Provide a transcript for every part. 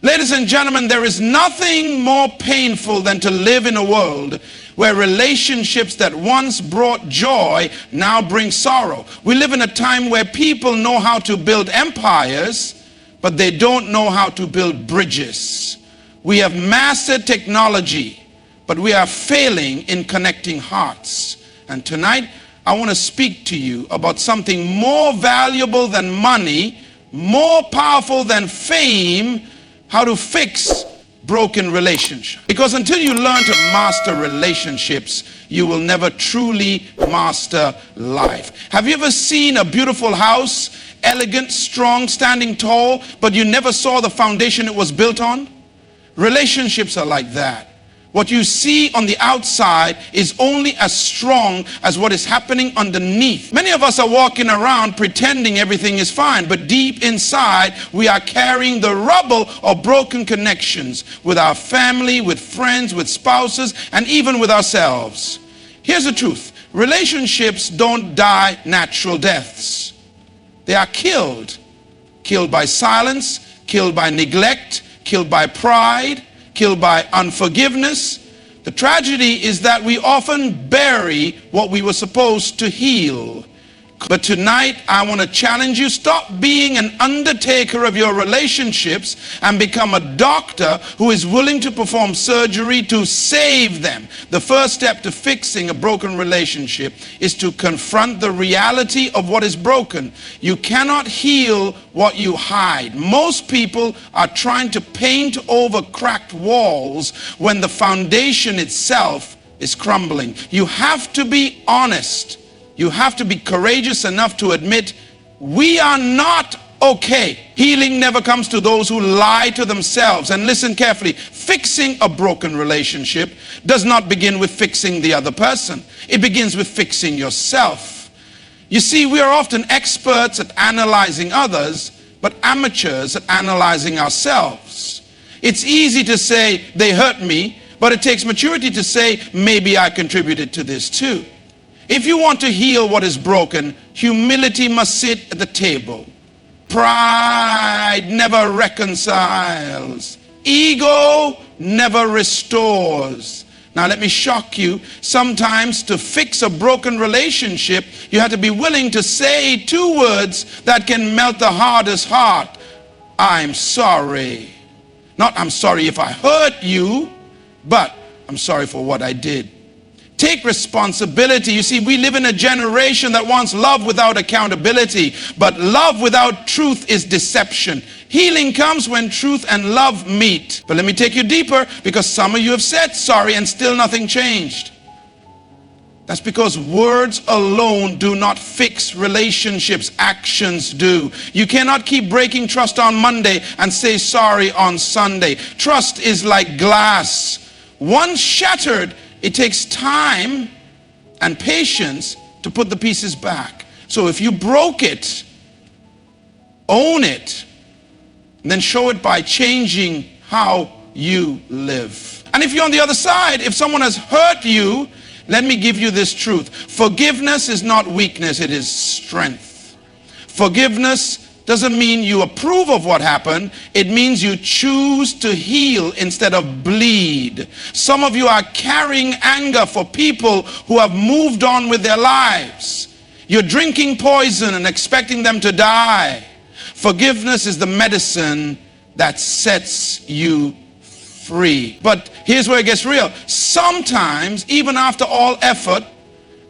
Ladies and gentlemen, there is nothing more painful than to live in a world where relationships that once brought joy now bring sorrow. We live in a time where people know how to build empires, but they don't know how to build bridges. We have mastered technology, but we are failing in connecting hearts. And tonight, I want to speak to you about something more valuable than money, more powerful than fame: how to fix broken relationships. Because until you learn to master relationships, you will never truly master life. Have you ever seen a beautiful house, elegant, strong, standing tall, but you never saw the foundation it was built on? Relationships are like that. What you see on the outside is only as strong as what is happening underneath. Many of us are walking around pretending everything is fine, but deep inside we are carrying the rubble of broken connections with our family, with friends, with spouses, and even with ourselves. Here's the truth: relationships don't die natural deaths. They are killed. Killed by silence, killed by neglect, killed by pride, killed by unforgiveness. The tragedy is that we often bury what we were supposed to heal. But tonight I want to challenge you: stop being an undertaker of your relationships and become a doctor who is willing to perform surgery to save them. The first step to fixing a broken relationship is to confront the reality of what is broken. You cannot heal what you hide. Most people are trying to paint over cracked walls when the foundation itself is crumbling. You have to be honest. You have to be courageous enough to admit we are not okay. Healing never comes to those who lie to themselves. And listen carefully: fixing a broken relationship does not begin with fixing the other person. It begins with fixing yourself. You see, we are often experts at analyzing others, but amateurs at analyzing ourselves. It's easy to say they hurt me, but it takes maturity to say maybe I contributed to this too. If you want to heal what is broken, humility must sit at the table. Pride never reconciles. Ego never restores. Now let me shock you. Sometimes to fix a broken relationship, you have to be willing to say two words that can melt the hardest heart: I'm sorry. Not I'm sorry if I hurt you, but I'm sorry for what I did. Take responsibility. You see, we live in a generation that wants love without accountability, but love without truth is deception. Healing comes when truth and love meet. But let me take you deeper, because some of you have said sorry and still nothing changed. That's because words alone do not fix relationships. Actions do. You cannot keep breaking trust on Monday and say sorry on Sunday. Trust is like glass. Once shattered, it takes time and patience to put the pieces back. So if you broke it, own it, and then show it by changing how you live. And if you're on the other side, if someone has hurt you, let me give you this truth: forgiveness is not weakness, it is strength. Forgiveness doesn't mean you approve of what happened. It means you choose to heal instead of bleed. Some of you are carrying anger for people who have moved on with their lives. You're drinking poison and expecting them to die. Forgiveness is the medicine that sets you free. But here's where it gets real. Sometimes, even after all effort,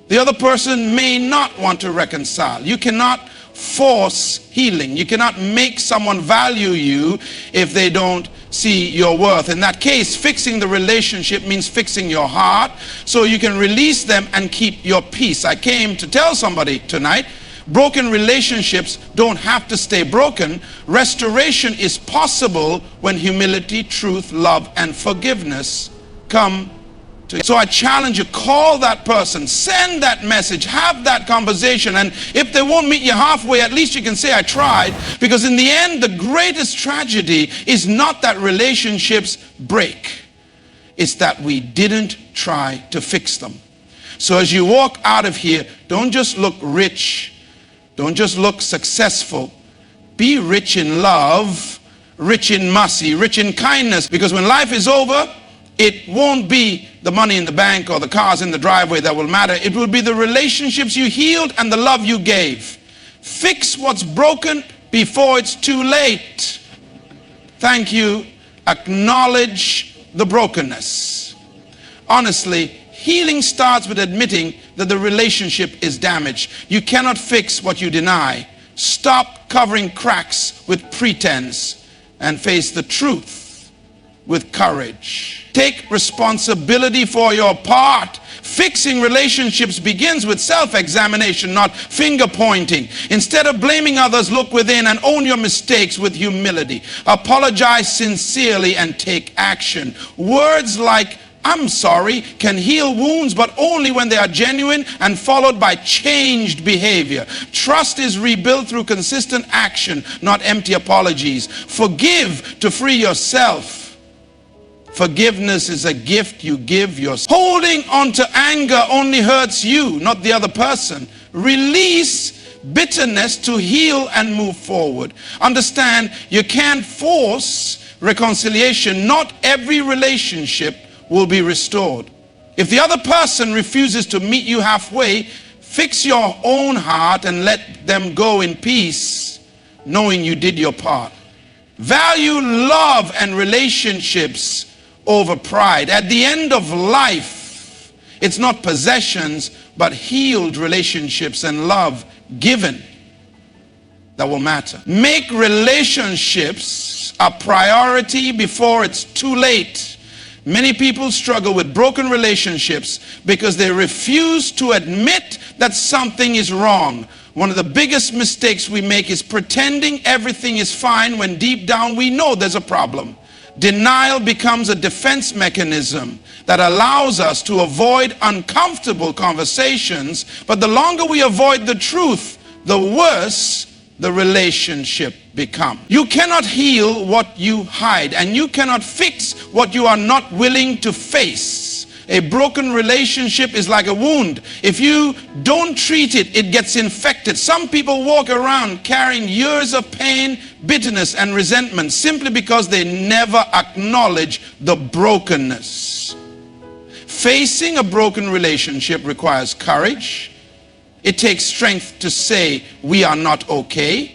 the other person may not want to reconcile. You cannot force healing. You cannot make someone value you if they don't see your worth. In that case, fixing the relationship means fixing your heart so you can release them and keep your peace. I came to tell somebody tonight: broken relationships don't have to stay broken. Restoration is possible when humility, truth, love, and forgiveness come. So I challenge you: call that person, send that message, have that conversation, and if they won't meet you halfway, at least you can say I tried. Because in the end, the greatest tragedy is not that relationships break, it's that we didn't try to fix them. So as you walk out of here, don't just look rich, don't just look successful. Be rich in love, rich in mercy, rich in kindness. Because when life is over, it won't be the money in the bank or the cars in the driveway that will matter. It will be the relationships you healed and the love you gave. Fix what's broken before it's too late. Thank you. Acknowledge the brokenness. Honestly, healing starts with admitting that the relationship is damaged. You cannot fix what you deny. Stop covering cracks with pretense and face the truth with courage. Take responsibility for your part. Fixing relationships begins with self-examination, not finger-pointing. Instead of blaming others, look within and own your mistakes with humility. Apologize sincerely and take action. Words like "I'm sorry" can heal wounds, but only when they are genuine and followed by changed behavior. Trust is rebuilt through consistent action, not empty apologies. Forgive to free yourself. Forgiveness is a gift you give yourself. Holding on to anger only hurts you, not the other person. Release bitterness to heal and move forward. Understand, you can't force reconciliation. Not every relationship will be restored. If the other person refuses to meet you halfway, fix your own heart and let them go in peace, knowing you did your part. Value love and relationships over pride. At the end of life, it's not possessions, but healed relationships and love given that will matter. Make relationships a priority before it's too late. Many people struggle with broken relationships because they refuse to admit that something is wrong. One of the biggest mistakes we make is pretending everything is fine when deep down we know there's a problem. Denial becomes a defense mechanism that allows us to avoid uncomfortable conversations, but the longer we avoid the truth, the worse the relationship becomes. You cannot heal what you hide, and you cannot fix what you are not willing to face. A broken relationship is like a wound. If you don't treat it, it gets infected. Some people walk around carrying years of pain, bitterness, and resentment simply because they never acknowledge the brokenness. Facing a broken relationship requires courage. It takes strength to say we are not okay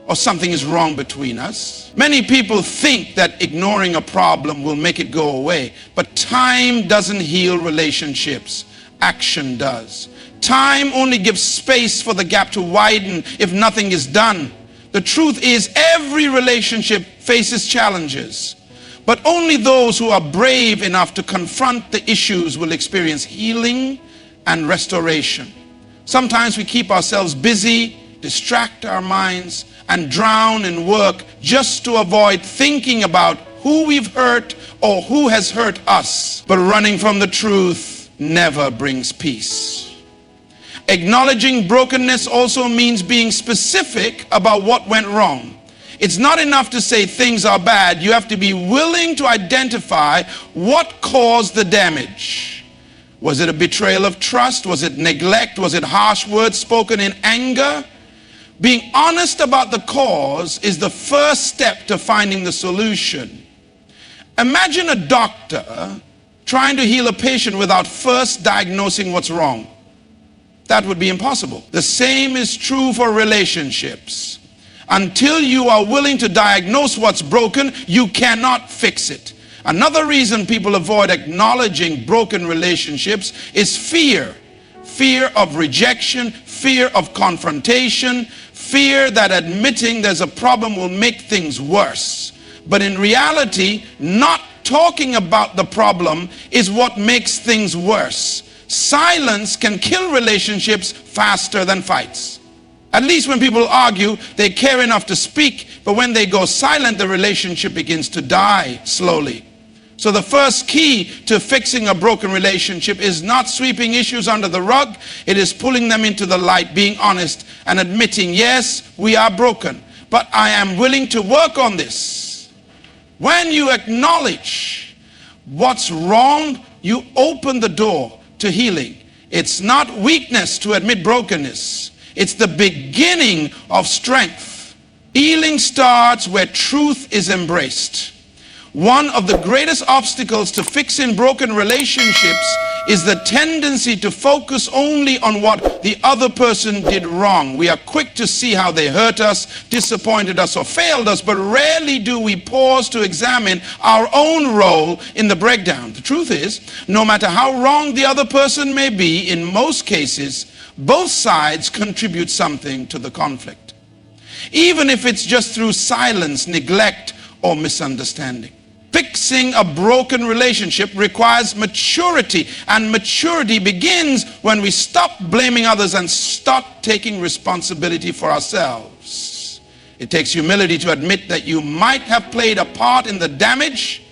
or something is wrong between us. Many people think that ignoring a problem will make it go away, but time doesn't heal relationships. Action does. Time only gives space for the gap to widen if nothing is done. The truth is, every relationship faces challenges, but only those who are brave enough to confront the issues will experience healing and restoration. Sometimes we keep ourselves busy, distract our minds, and drown in work just to avoid thinking about who we've hurt or who has hurt us. But running from the truth never brings peace. Acknowledging brokenness also means being specific about what went wrong. It's not enough to say things are bad. You have to be willing to identify what caused the damage. Was it a betrayal of trust? Was it neglect? Was it harsh words spoken in anger? Being honest about the cause is the first step to finding the solution. Imagine a doctor trying to heal a patient without first diagnosing what's wrong. That would be impossible. The same is true for relationships. Until you are willing to diagnose what's broken, you cannot fix it. Another reason people avoid acknowledging broken relationships is fear. Fear of rejection, fear of confrontation, fear that admitting there's a problem will make things worse. But in reality, not talking about the problem is what makes things worse. Silence can kill relationships faster than fights. At least when people argue, they care enough to speak, but when they go silent, the relationship begins to die slowly. So the first key to fixing a broken relationship is not sweeping issues under the rug. It is pulling them into the light, being honest and admitting, yes, we are broken, but I am willing to work on this. When you acknowledge what's wrong, you open the door to healing. It's not weakness to admit brokenness. It's the beginning of strength. Healing starts where truth is embraced. One of the greatest obstacles to fixing broken relationships is the tendency to focus only on what the other person did wrong. We are quick to see how they hurt us, disappointed us, or failed us, but rarely do we pause to examine our own role in the breakdown. The truth is, no matter how wrong the other person may be, in most cases, both sides contribute something to the conflict, even if it's just through silence, neglect, or misunderstanding. Fixing a broken relationship requires maturity, and maturity begins when we stop blaming others and start taking responsibility for ourselves. It takes humility to admit that you might have played a part in the damage.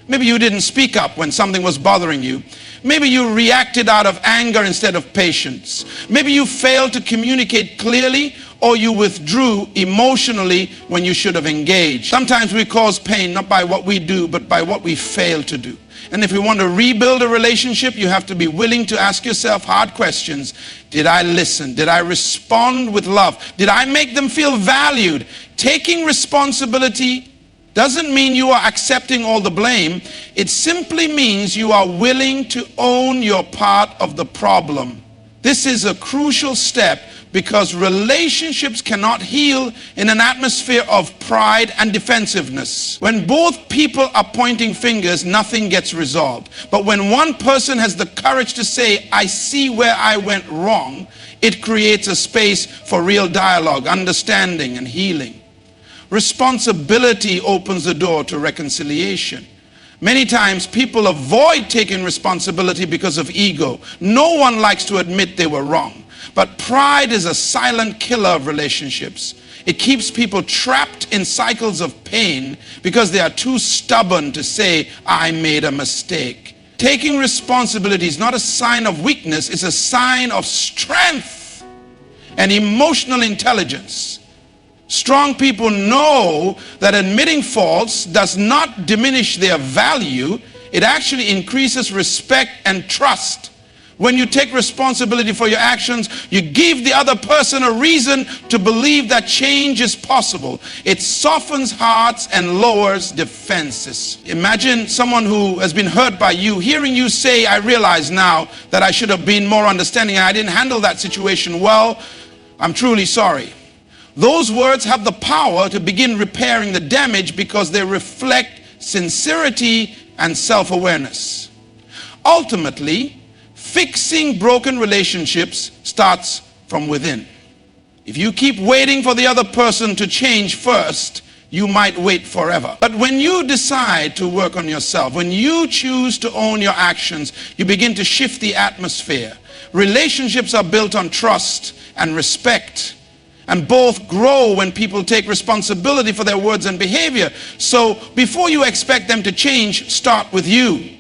Maybe you didn't speak up when something was bothering you. Maybe you reacted out of anger instead of patience. Maybe you failed to communicate clearly, or you withdrew emotionally when you should have engaged. Sometimes we cause pain not by what we do, but by what we fail to do. And if you want to rebuild a relationship, you have to be willing to ask yourself hard questions. Did I listen? Did I respond with love? Did I make them feel valued? Taking responsibility doesn't mean you are accepting all the blame. It simply means you are willing to own your part of the problem. This is a crucial step because relationships cannot heal in an atmosphere of pride and defensiveness. When both people are pointing fingers, nothing gets resolved. But when one person has the courage to say, I see where I went wrong, it creates a space for real dialogue, understanding, and healing. Responsibility opens the door to reconciliation. Many times people avoid taking responsibility because of ego. No one likes to admit they were wrong. But pride is a silent killer of relationships. It keeps people trapped in cycles of pain because they are too stubborn to say, I made a mistake. Taking responsibility is not a sign of weakness, it's a sign of strength and emotional intelligence. Strong people know that admitting faults does not diminish their value. It actually increases respect and trust. When you take responsibility for your actions, you give the other person a reason to believe that change is possible. It softens hearts and lowers defenses. Imagine someone who has been hurt by you, hearing you say, I realize now that I should have been more understanding. I didn't handle that situation well. I'm truly sorry. Those words have the power to begin repairing the damage because they reflect sincerity and self-awareness. Ultimately, fixing broken relationships starts from within. If you keep waiting for the other person to change first, you might wait forever. But when you decide to work on yourself, when you choose to own your actions, you begin to shift the atmosphere. Relationships are built on trust and respect, and both grow when people take responsibility for their words and behavior. So before you expect them to change, start with you.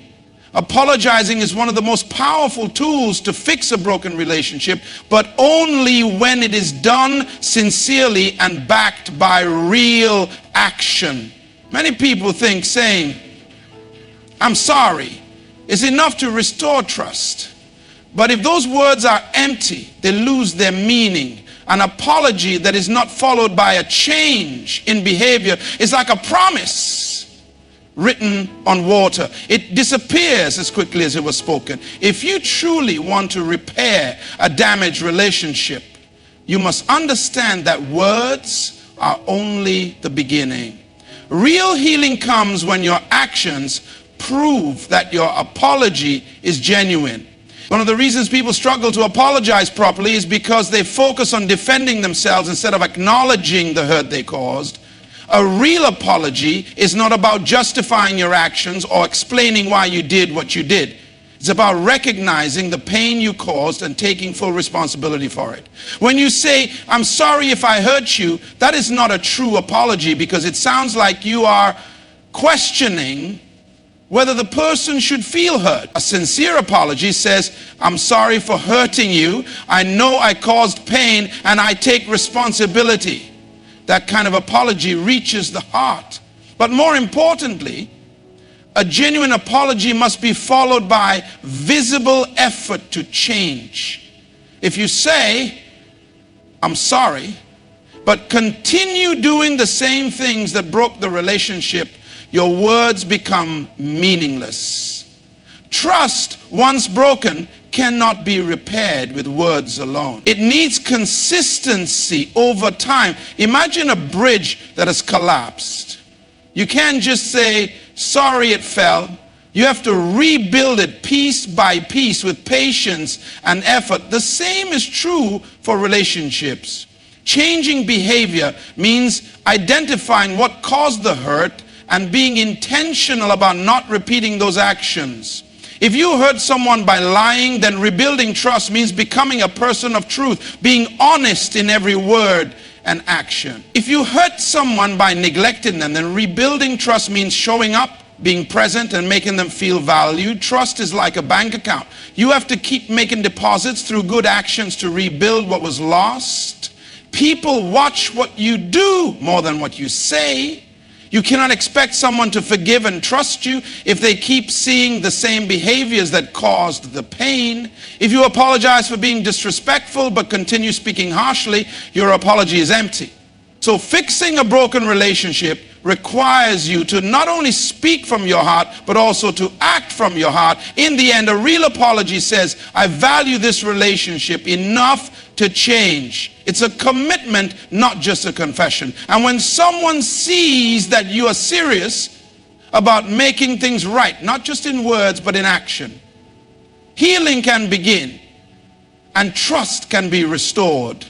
Apologizing is one of the most powerful tools to fix a broken relationship, but only when it is done sincerely and backed by real action. Many people think saying, I'm sorry, is enough to restore trust. But if those words are empty, they lose their meaning. An apology that is not followed by a change in behavior is like a promise written on water. It disappears as quickly as it was spoken. If you truly want to repair a damaged relationship, you must understand that words are only the beginning. Real healing comes when your actions prove that your apology is genuine. One of the reasons people struggle to apologize properly is because they focus on defending themselves instead of acknowledging the hurt they caused. A real apology is not about justifying your actions or explaining why you did what you did. It's about recognizing the pain you caused and taking full responsibility for it. When you say, I'm sorry if I hurt you, that is not a true apology, because it sounds like you are questioning whether the person should feel hurt. A sincere apology says, I'm sorry for hurting you. I know I caused pain and I take responsibility. That kind of apology reaches the heart. But more importantly, a genuine apology must be followed by visible effort to change. If you say, I'm sorry, but continue doing the same things that broke the relationship, your words become meaningless. Trust, once broken, cannot be repaired with words alone. It needs consistency over time. Imagine a bridge that has collapsed. You can't just say, sorry it fell. You have to rebuild it piece by piece with patience and effort. The same is true for relationships. Changing behavior means identifying what caused the hurt and being intentional about not repeating those actions. If you hurt someone by lying, then rebuilding trust means becoming a person of truth, being honest in every word and action. If you hurt someone by neglecting them, then rebuilding trust means showing up, being present, and making them feel valued. Trust is like a bank account. You have to keep making deposits through good actions to rebuild what was lost. People watch what you do more than what you say. You cannot expect someone to forgive and trust you if they keep seeing the same behaviors that caused the pain. If you apologize for being disrespectful but continue speaking harshly, your apology is empty. So fixing a broken relationship requires you to not only speak from your heart, but also to act from your heart. In the end, a real apology says, I value this relationship enough to change. It's a commitment, not just a confession. And when someone sees that you are serious about making things right, not just in words, but in action, healing can begin and trust can be restored.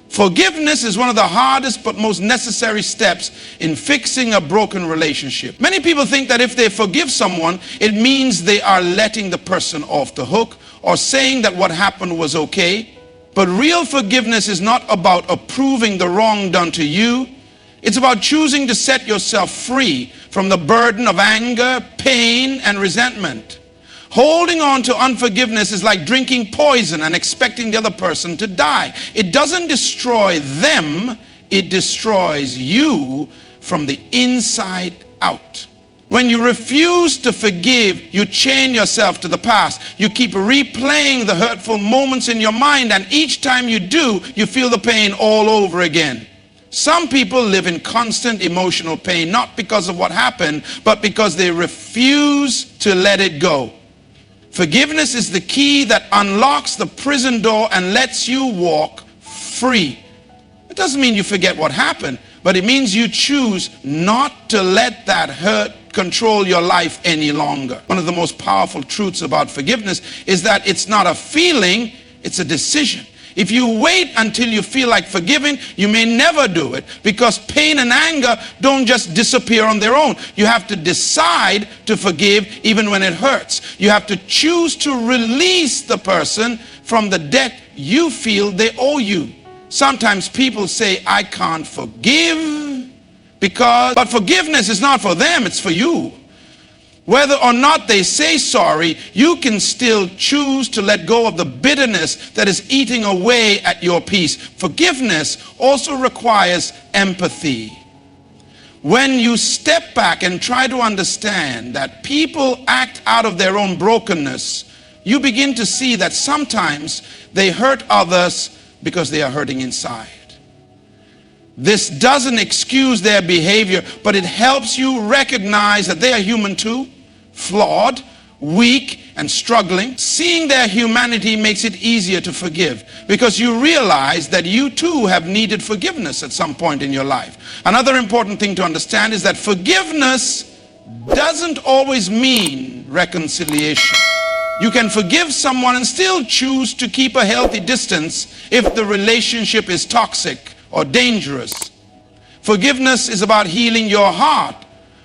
Forgiveness is one of the hardest but most necessary steps in fixing a broken relationship. Many people think that if they forgive someone, it means they are letting the person off the hook or saying that what happened was okay. But real forgiveness is not about approving the wrong done to you. It's about choosing to set yourself free from the burden of anger, pain, and resentment. Holding on to unforgiveness is like drinking poison and expecting the other person to die. It doesn't destroy them, it destroys you from the inside out. When you refuse to forgive, you chain yourself to the past. You keep replaying the hurtful moments in your mind, and each time you do, you feel the pain all over again. Some people live in constant emotional pain, not because of what happened, but because they refuse to let it go. Forgiveness is the key that unlocks the prison door and lets you walk free. It doesn't mean you forget what happened, but it means you choose not to let that hurt control your life any longer. One of the most powerful truths about forgiveness is that it's not a feeling, it's a decision. If you wait until you feel like forgiving, you may never do it, because pain and anger don't just disappear on their own. You have to decide to forgive even when it hurts. You have to choose to release the person from the debt you feel they owe you. Sometimes people say, I can't forgive but forgiveness is not for them, it's for you. Whether or not they say sorry, you can still choose to let go of the bitterness that is eating away at your peace. Forgiveness also requires empathy. When you step back and try to understand that people act out of their own brokenness, you begin to see that sometimes they hurt others because they are hurting inside. This doesn't excuse their behavior, but it helps you recognize that they are human too, flawed, weak, and struggling. Seeing their humanity makes it easier to forgive, because you realize that you too have needed forgiveness at some point in your life. Another important thing to understand is that forgiveness doesn't always mean reconciliation. You can forgive someone and still choose to keep a healthy distance if the relationship is toxic or dangerous. Forgiveness is about healing your heart,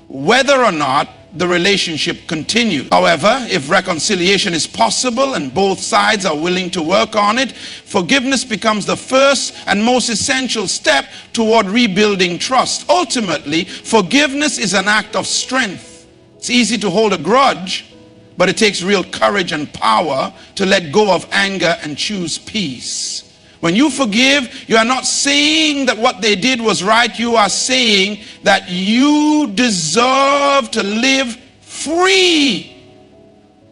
whether or not the relationship continues. However, if reconciliation is possible and both sides are willing to work on it, forgiveness becomes the first and most essential step toward rebuilding trust. Ultimately, forgiveness is an act of strength. It's easy to hold a grudge, but it takes real courage and power to let go of anger and choose peace. When you forgive, you are not saying that what they did was right. You are saying that you deserve to live free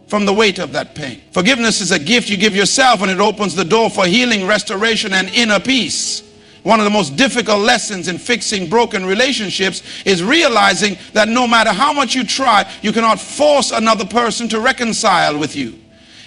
from the weight of that pain. Forgiveness is a gift you give yourself, and it opens the door for healing, restoration, and inner peace. One of the most difficult lessons in fixing broken relationships is realizing that no matter how much you try, you cannot force another person to reconcile with you.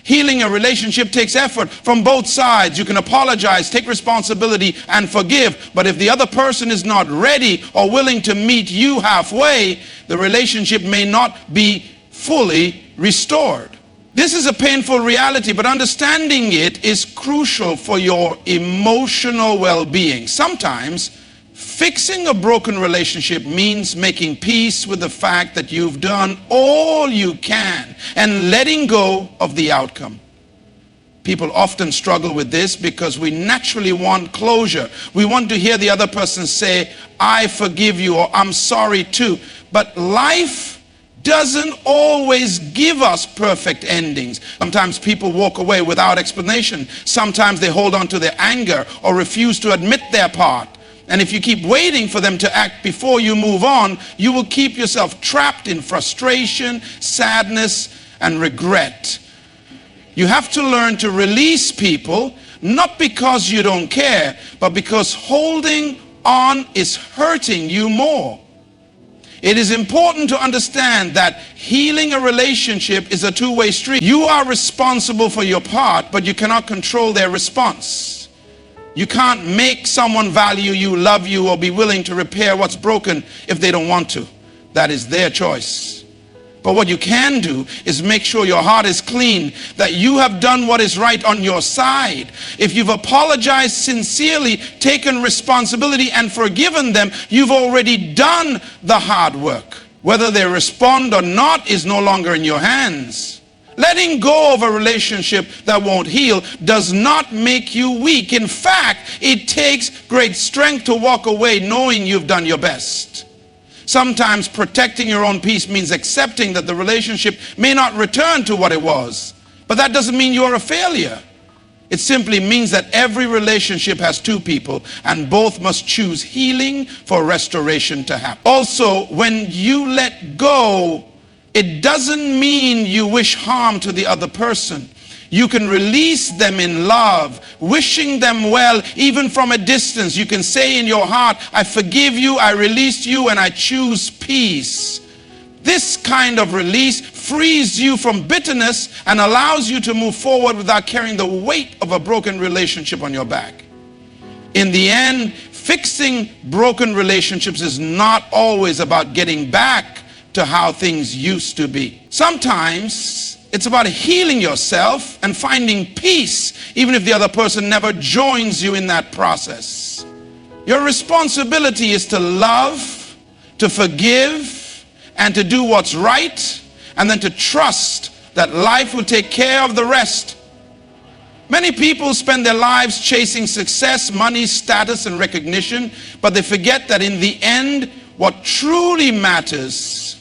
Healing a relationship takes effort from both sides. You can apologize, take responsibility, and forgive. But if the other person is not ready or willing to meet you halfway, the relationship may not be fully restored. This is a painful reality, but understanding it is crucial for your emotional well-being. Sometimes fixing a broken relationship means making peace with the fact that you've done all you can and letting go of the outcome. People often struggle with this because we naturally want closure. We want to hear the other person say, "I forgive you," or "I'm sorry too." But life doesn't always give us perfect endings. Sometimes people walk away without explanation. Sometimes they hold on to their anger or refuse to admit their part. And if you keep waiting for them to act before you move on, you will keep yourself trapped in frustration, sadness, and regret. You have to learn to release people, not because you don't care, but because holding on is hurting you more. It is important to understand that healing a relationship is a two-way street. You are responsible for your part, but you cannot control their response. You can't make someone value you, love you, or be willing to repair what's broken if they don't want to. That is their choice. But what you can do is make sure your heart is clean, that you have done what is right on your side. If you've apologized sincerely, taken responsibility, and forgiven them, you've already done the hard work. Whether they respond or not is no longer in your hands. Letting go of a relationship that won't heal does not make you weak. In fact, it takes great strength to walk away knowing you've done your best. Sometimes protecting your own peace means accepting that the relationship may not return to what it was. But that doesn't mean you're a failure. It simply means that every relationship has two people, and both must choose healing for restoration to happen. Also, when you let go, it doesn't mean you wish harm to the other person. You can release them in love, wishing them well, even from a distance. You can say in your heart, "I forgive you, I release you, and I choose peace." This kind of release frees you from bitterness and allows you to move forward without carrying the weight of a broken relationship on your back. In the end, fixing broken relationships is not always about getting back to how things used to be. Sometimes it's about healing yourself and finding peace, even if the other person never joins you in that process. Your responsibility is to love, to forgive, and to do what's right, and then to trust that life will take care of the rest. Many people spend their lives chasing success, money, status, and recognition, but they forget that in the end, what truly matters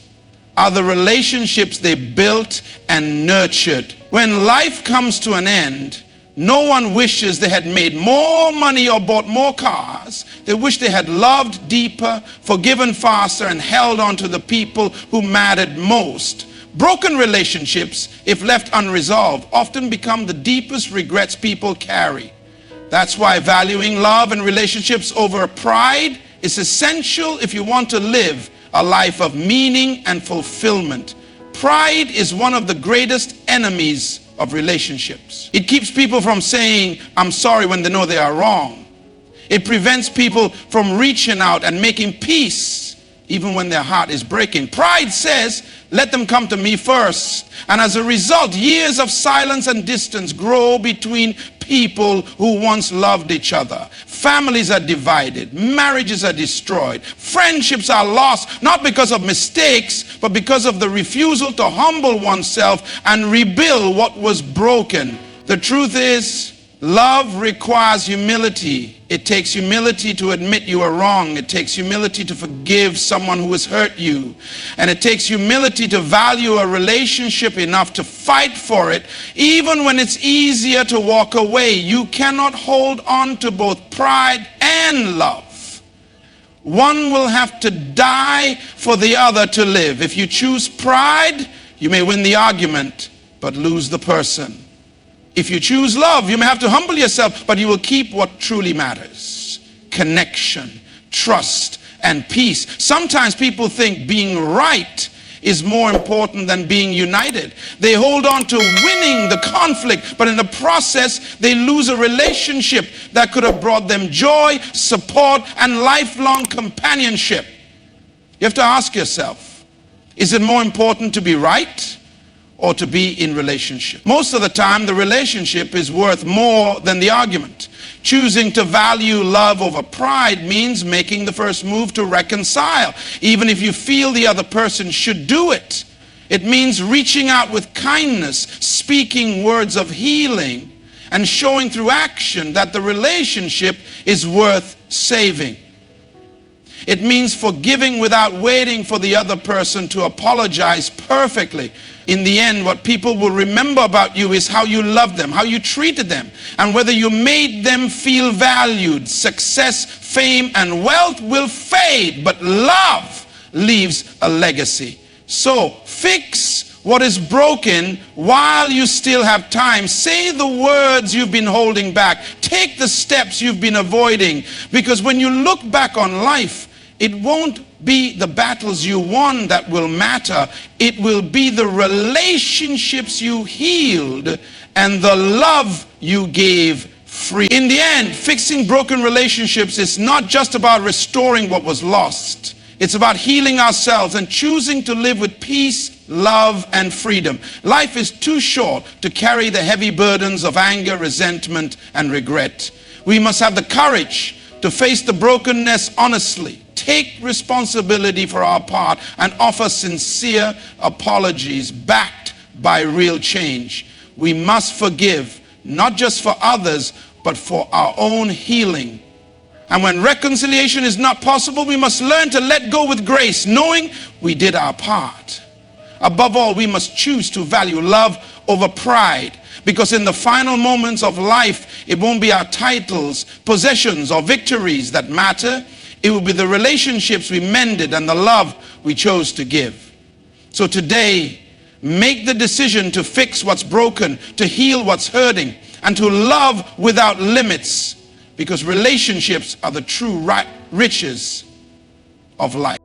are the relationships they built and nurtured. When life comes to an end, no one wishes they had made more money or bought more cars. They wish they had loved deeper, forgiven faster, and held on to the people who mattered most. Broken relationships, if left unresolved, often become the deepest regrets people carry. That's why valuing love and relationships over pride is essential if you want to live a life of meaning and fulfillment. Pride is one of the greatest enemies of relationships. It keeps people from saying, "I'm sorry," when they know they are wrong. It prevents people from reaching out and making peace even when their heart is breaking. Pride says, "Let them come to me first." And as a result, years of silence and distance grow between people who once loved each other. Families are divided, marriages are destroyed, friendships are lost, not because of mistakes, but because of the refusal to humble oneself and rebuild what was broken. The truth is, love requires humility. It takes humility to admit you are wrong. It takes humility to forgive someone who has hurt you. And it takes humility to value a relationship enough to fight for it, even when it's easier to walk away. You cannot hold on to both pride and love. One will have to die for the other to live. If you choose pride, you may win the argument, but lose the person. If you choose love, you may have to humble yourself, but you will keep what truly matters. connection, trust, and peace. Sometimes people think being right is more important than being united. They hold on to winning the conflict, but in the process, they lose a relationship that could have brought them joy, support, and lifelong companionship. You have to ask yourself, is it more important to be right or to be in relationship? Most of the time, the relationship is worth more than the argument. Choosing to value love over pride means making the first move to reconcile, even if you feel the other person should do it. It means reaching out with kindness, speaking words of healing, and showing through action that the relationship is worth saving. It means forgiving without waiting for the other person to apologize perfectly. In the end, what people will remember about you is how you loved them, how you treated them, and whether you made them feel valued. Success, fame, and wealth will fade, but love leaves a legacy. So, fix what is broken while you still have time. Say the words you've been holding back. Take the steps you've been avoiding, because when you look back on life, it won't be the battles you won that will matter. It will be the relationships you healed and the love you gave free. In the end, fixing broken relationships is not just about restoring what was lost. It's about healing ourselves and choosing to live with peace, love, and freedom. Life is too short to carry the heavy burdens of anger, resentment, and regret. We must have the courage to face the brokenness honestly, take responsibility for our part, and offer sincere apologies backed by real change. We must forgive, not just for others, but for our own healing. And when reconciliation is not possible, we must learn to let go with grace, knowing we did our part. Above all, we must choose to value love over pride, because in the final moments of life, it won't be our titles, possessions, or victories that matter. It will be the relationships we mended and the love we chose to give. So today, make the decision to fix what's broken, to heal what's hurting, and to love without limits, because relationships are the true riches of life.